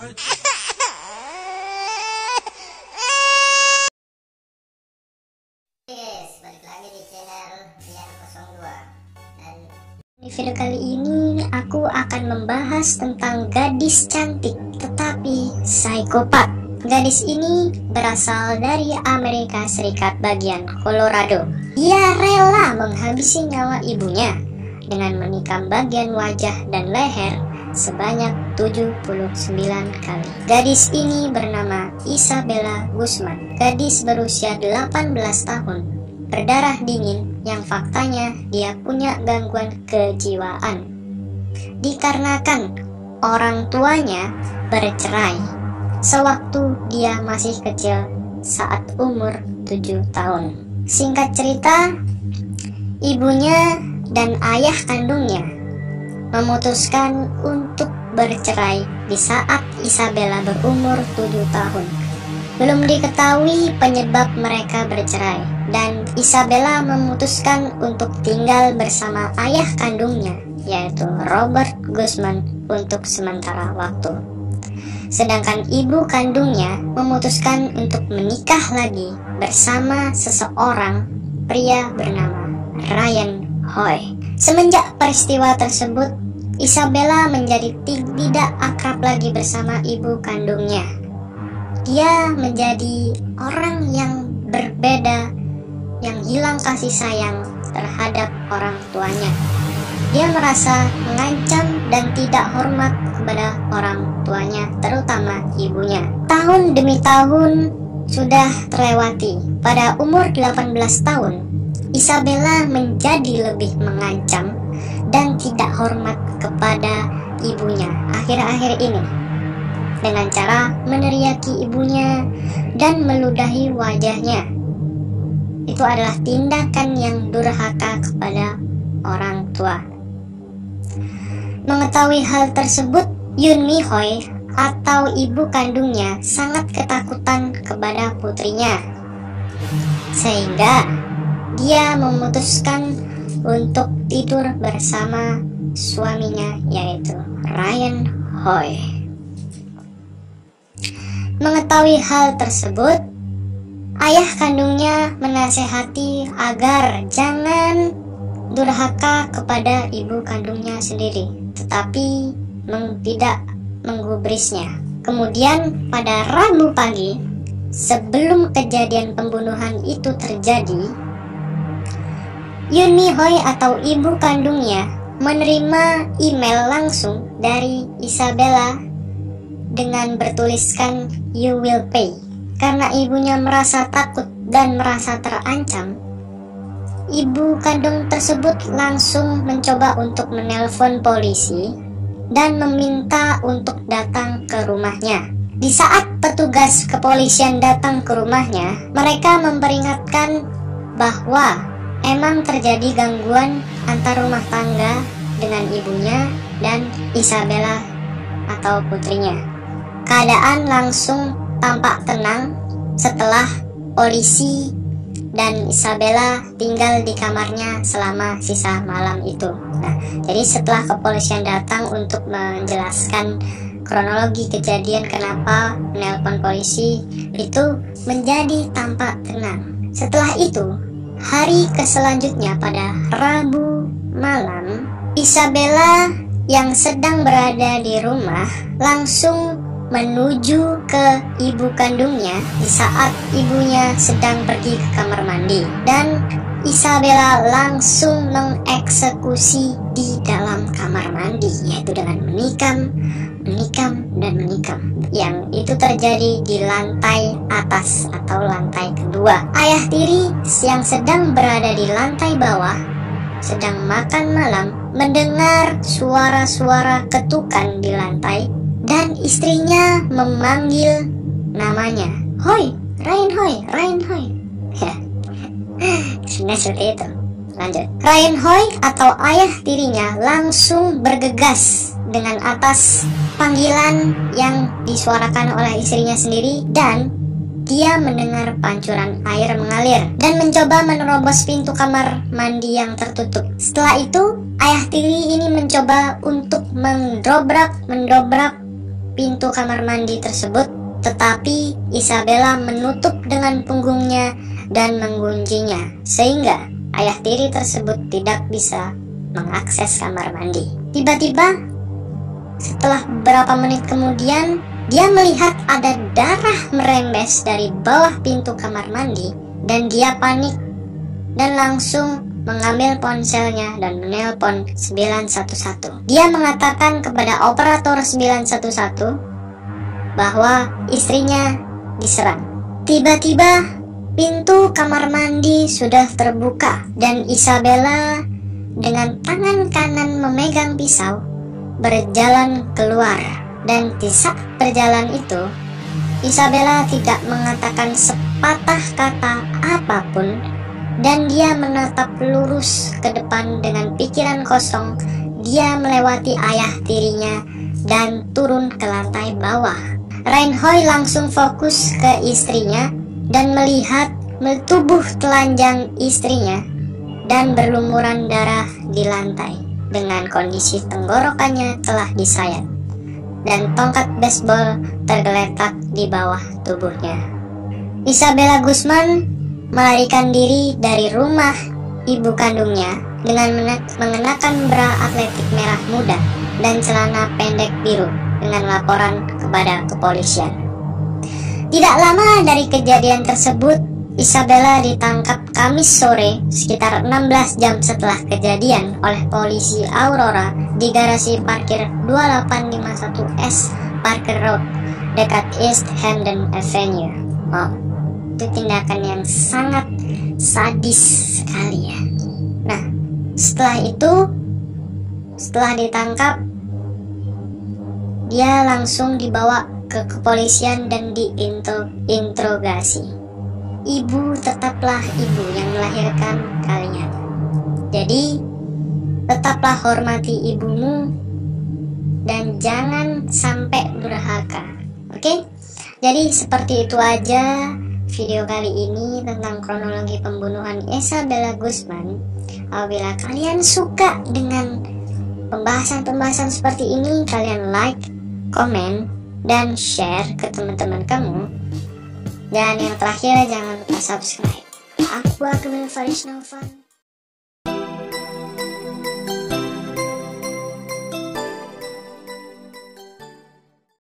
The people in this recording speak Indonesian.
Guys, balik lagi di channel Rian02. Dan Di video kali ini aku akan membahas tentang gadis cantik tetapi psikopat. Gadis ini berasal dari Amerika Serikat bagian Colorado. Dia rela menghabisi nyawa ibunya dengan menikam bagian wajah dan leher sebanyak 79 kali. Gadis ini bernama Isabella Guzman. Gadis berusia 18 tahun, berdarah dingin yang faktanya dia punya gangguan kejiwaan dikarenakan orang tuanya bercerai sewaktu dia masih kecil saat umur 7 tahun. Singkat cerita, ibunya dan ayah kandungnya memutuskan untuk bercerai di saat Isabella berumur 7 tahun. Belum diketahui penyebab mereka bercerai, dan Isabella memutuskan untuk tinggal bersama ayah kandungnya, yaitu Robert Guzman, untuk sementara waktu. Sedangkan ibu kandungnya memutuskan untuk menikah lagi bersama seseorang pria bernama Ryan Hoy. Semenjak peristiwa tersebut, Isabella menjadi tidak akrab lagi bersama ibu kandungnya. Dia menjadi orang yang berbeda, yang hilang kasih sayang terhadap orang tuanya. Dia merasa mengancam dan tidak hormat kepada orang tuanya, terutama ibunya. Tahun demi tahun sudah terlewati. Pada umur 18 tahun, Isabella menjadi lebih mengancam dan tidak hormat kepada ibunya akhir-akhir ini dengan cara meneriaki ibunya dan meludahi wajahnya. Itu adalah tindakan yang durhaka kepada orang tua. Mengetahui hal tersebut, Yoon Mi Hoy atau ibu kandungnya sangat ketakutan kepada putrinya, sehingga dia memutuskan untuk tidur bersama suaminya, yaitu Ryan Hoy. Mengetahui hal tersebut, ayah kandungnya menasehati agar jangan durhaka kepada ibu kandungnya sendiri, tetapi tidak menggubrisnya. Kemudian pada Rabu pagi, sebelum kejadian pembunuhan itu terjadi, Yoon Mi Hoy atau ibu kandungnya menerima email langsung dari Isabella dengan bertuliskan "You will pay". Karena ibunya merasa takut dan merasa terancam, ibu kandung tersebut langsung mencoba untuk menelpon polisi dan meminta untuk datang ke rumahnya. Di saat petugas kepolisian datang ke rumahnya, mereka memperingatkan bahwa emang terjadi gangguan antar rumah tangga dengan ibunya dan Isabella atau putrinya. Keadaan langsung tampak tenang setelah polisi dan Isabella tinggal di kamarnya selama sisa malam itu. Nah, jadi setelah kepolisian datang untuk menjelaskan kronologi kejadian kenapa menelpon polisi, itu menjadi tampak tenang. Setelah itu, hari selanjutnya pada Rabu malam, Isabella yang sedang berada di rumah langsung menuju ke ibu kandungnya di saat ibunya sedang pergi ke kamar mandi, dan Isabella langsung mengeksekusi di dalam kamar mandi, yaitu dengan menikam dan menikam. Yang itu terjadi di lantai atas atau lantai kedua. Ayah tiri yang sedang berada di lantai bawah sedang makan malam mendengar suara-suara ketukan di lantai, dan istrinya memanggil namanya, "Hoy, Ryan Hoy, Ryan Hoy." Ya, sebenarnya seperti itu. Lanjut. Ryan Hoy atau ayah tirinya langsung bergegas dengan atas panggilan yang disuarakan oleh istrinya sendiri, dan dia mendengar pancuran air mengalir dan mencoba menerobos pintu kamar mandi yang tertutup. Setelah itu, ayah tiri ini mencoba untuk mendobrak pintu kamar mandi tersebut, tetapi Isabella menutup dengan punggungnya dan mengunci-nya, sehingga ayah tiri tersebut tidak bisa mengakses kamar mandi. Tiba-tiba, setelah beberapa menit kemudian, dia melihat ada darah merembes dari bawah pintu kamar mandi, dan dia panik dan langsung mengambil ponselnya dan menelpon 911. Dia mengatakan kepada operator 911 bahwa istrinya diserang. Tiba-tiba pintu kamar mandi sudah terbuka dan Isabella dengan tangan kanan memegang pisau berjalan keluar. Dan di saat berjalan itu, Isabella tidak mengatakan sepatah kata apapun, dan dia menatap lurus ke depan dengan pikiran kosong. Dia melewati ayah tirinya dan turun ke lantai bawah. Reinhold langsung fokus ke istrinya dan melihat tubuh telanjang istrinya dan berlumuran darah di lantai dengan kondisi tenggorokannya telah disayat dan tongkat baseball tergeletak di bawah tubuhnya. Isabella Guzman melarikan diri dari rumah ibu kandungnya dengan mengenakan bra atletik merah muda dan celana pendek biru dengan laporan kepada kepolisian. Tidak lama dari kejadian tersebut, Isabella ditangkap Kamis sore sekitar 16 jam setelah kejadian oleh polisi Aurora di garasi parkir 2851S Parker Road dekat East Hampton Avenue. Wow, itu tindakan yang sangat sadis sekali ya. Nah, setelah ditangkap, dia langsung dibawa ke kepolisian dan diinterogasi. Ibu tetaplah ibu yang melahirkan kalian. Jadi, tetaplah hormati ibumu dan jangan sampai durhaka. Oke? Jadi seperti itu aja video kali ini tentang kronologi pembunuhan Isabella Guzman. Apabila kalian suka dengan pembahasan-pembahasan seperti ini, kalian like, komen, dan share ke teman-teman kamu. Dan yang terakhir, jangan lupa subscribe. Aku Akmal Faris Novan.